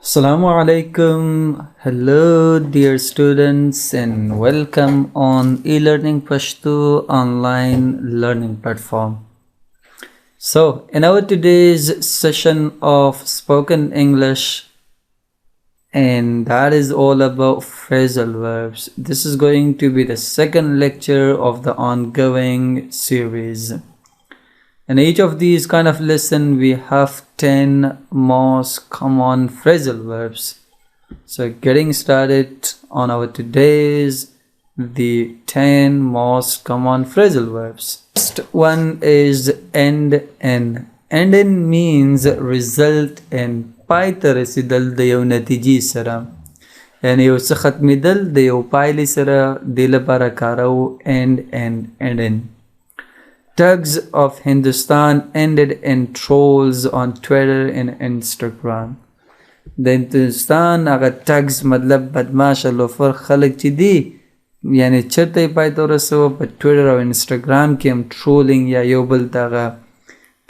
Assalamu alaikum. Hello, dear students, and welcome on e-learning Pashto online learning platform. So, in our today's session of spoken English, and that is all about phrasal verbs. This is going to be the second lecture of the ongoing series. In each of these kind of lesson, we have 10 most common phrasal verbs. So getting started on our today's the 10 most common phrasal verbs. First one is end in. End in means result in. پای ته رسیدل د یو نتیجې سره، یعنی یو څه ختمیدل د یو پایلې سره، دې لپاره کارو end in. Tugs of Hindustan ended in trolls on Twitter and Instagram. د هندوستان هغه tugs مطلب بدماشه لوفر خلک چې دي، یعنی چرته یې پای ته ورسوه په ټویټر او انسټاګرام کې هم ټرولینګ یا یو بل ته هغه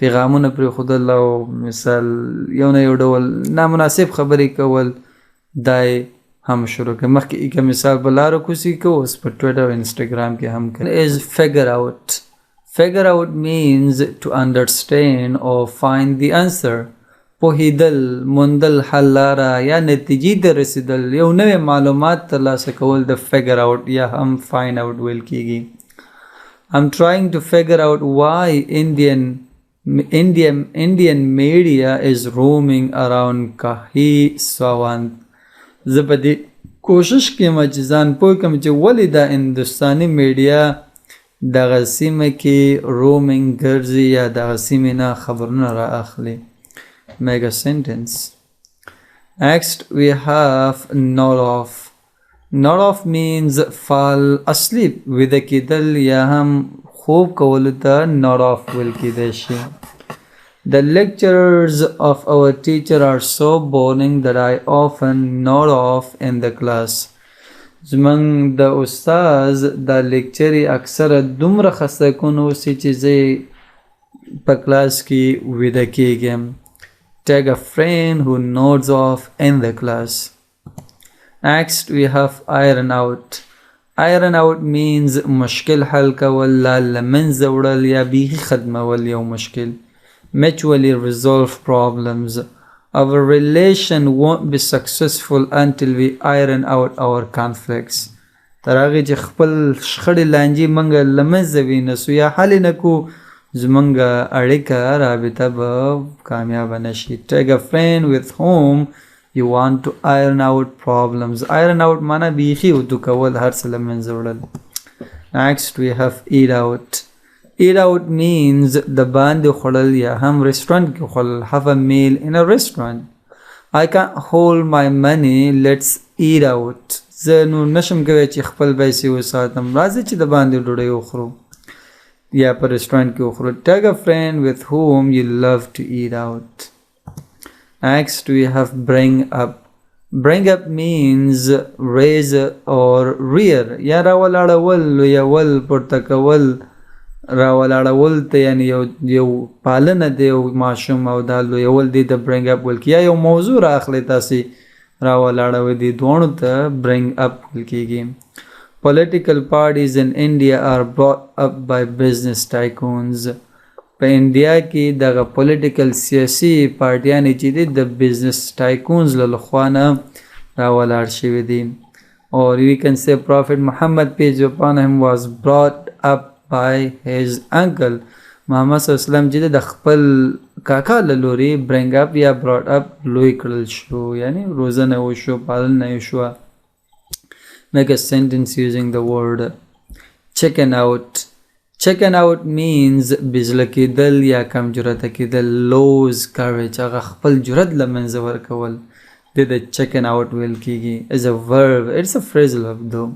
پیغامونه پرېښودل او مثال یو نه یو ډول نامناسب خبرې کول دای هم شروع کړه. مخکې که مثال په لارو کوڅې کې اوس په ټویټر او انسټاګرام کې هم کوي. is figure out. Figure out means to understand or find the answer. پوهیدل، موندل حل لاره یا نتیجې ته رسیدل، یو نوې معلومات ترلاسه کول د figure out یا هم find out ویل کیږي. I'm trying to figure out why Indian media is roaming around Kahi Swant. زه په دې کوشش کوم چې ځان پوه کړم چې ولې دا هندوستاني میډیا دغه سیمه کې رومینګ ګرځي یا دغه سیمې نه خبرونه را اخلي. Mega sentence. Next we have nod off. Nod off means fall asleep. ویده کېدل یا هم خوب کولو ته nod off ویل کېدای شي. The lectures of our teacher are so boring that I often nod off in the class. زمونږ د استاز دا لیکچرې اکثره دومره خسته کن اوسي چې زه په کلاس کې ویده کېږم. Take a friend who nods off in the class. Next we have iron out. Iron out means مشکل حل کول، لا له منځه وړل یا بیخي ختمول یو مشکل. Mutually resolve problems. Our relation won't be successful until we iron out our conflicts. تر هغې چې خپل شخړې لانجې موږ له منځه وینسو یا حل یې نه کړو، زموږ اړیکه رابطه به کامیابه نه شي. Take a friend with whom you want to iron out problems. Iron out معنی بیخي ودو کول، هر څه له منځه وړل. Next we have eat out. Eat out means د باندې خوړل یا هم رستورانت کې خوړل. Have a meal in a restaurant. I can't hold my money, let's eat out. زه نو نشم کوي چې خپل پیسې وساتم، راځئ چې د باندې ډوډۍ وخورو یا په رستورانت کې وخورو. Take a friend with whom you love to eat out. Next we have bring up. Bring up means raise or rear یا راولاړول، لویول، پورته کول. راولاړول ته یعنی یو پالنه د یو ماشوم او دا لویول دی د برینګ اپ ویل کیږي. یا یو موضوع را اخلي تاسې راولاړوي، دي دواړو ته برینګ اپ ویل کیږي. Political parties in India are brought up by business tycoons. په انډیا کې دغه پولیټیکل سیاسي پارټیانې چې دي د بزنس ټایکونز له لخوا نه راولاړ شوي دي. Or we can say Prophet Muhammad peace be upon him was brought up by his uncle. محمد صلی الله علیه وسلم چې د خپل کاکا له لوري برینګ اپ یا براټ اپ لوی کړل شو، یعنی روزنه وشو، پالنه یې شوه. Make a sentence using the word chicken out. Chicken out means بزله کېدل یا کم جرأته کېدل. lose courage هغه خپل جرأت له منځه ورکول د chicken out ویل کېږي. is a verb. It's a phrasal verb though.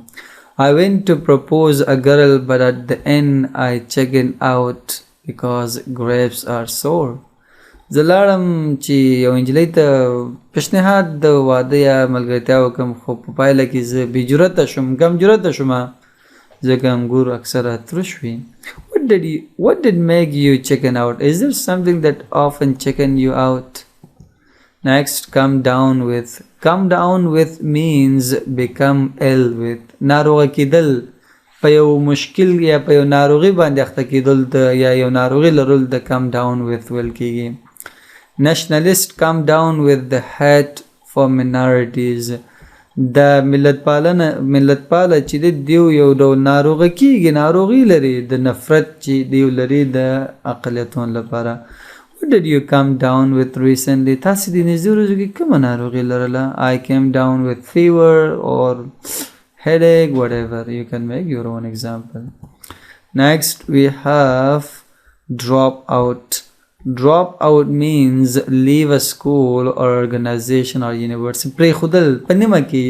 I went to propose a girl but at the end I chickened out because grapes are sour. زه لاړم چې یو نجلۍ ته پیشنهاد د واده یا ملګرتیا وکړم، خو په پایله کې زه بې جرأته شوم، کم جرأته شوم ځکه انګور اکثره ترش وي. What did make you chicken out? Is there something that often chicken you out? Next, come down with. Come down with means become ill with. ناروغه کېدل په یو مشکل یا په یو ناروغي باندې اخته کېدل د یا یو ناروغي لرل د come down with ویل کېږي. Nationalist come down with the hate for minorities. د ملت پاله چې دیو یو ډول ناروغه کېږي ناروغي لري د نفرت چې دیو لري د اقلیتونو لپاره. What did you come down with recently? تاسې د نږدې ورځو کې کومه ناروغي لرله؟ I came down with fever or headache, whatever. You can make your own example. Next, we have drop out. Drop out means leave a school or organization or university. پرېښودل په نیمه کې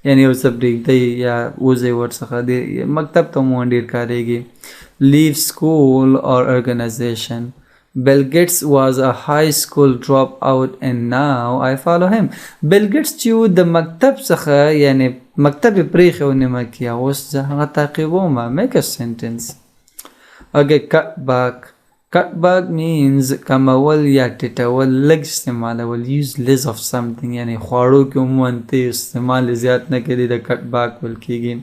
یعنې یو څه پرېږدئ یا وځئ ورڅخه د مکتب ته عموما ډېر کارېږي. Leave school or organization. Bill Gates was a high school dropout and now I follow him. Bill Gates چې د مکتب څخه یعنې مکتب یې پرېښی و نیمه کې اوس زه هغه تعقیبوم. Make a sentence. Okay, cut back. Cut back means کمول یا ټیټول لږ استعمالول. Use less of something یعنې خواړو کې عموما ته استعمال زیات نه کړي د cut back ویل کېږي.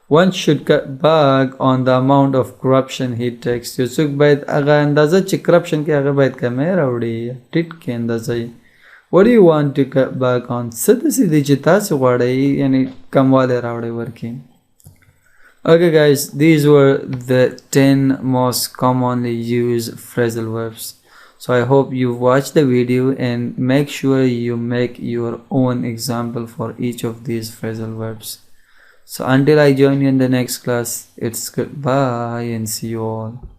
One should cut back on the amount of corruption he takes. یو څوک باید هغه اندازه چې کرپشن کې هغه باید کمی راوړي ټیټ کې اندازه. What do you want to cut back on? څه داسې دی چې تاسې غواړئ یعنې کموالی راوړئ ورکې. Okay guys, these were the 10 most commonly used phrasal verbs. So I hope you watched the video and make sure you make your own example for each of these phrasal verbs. So until I join you in the next class, it's goodbye and see you all.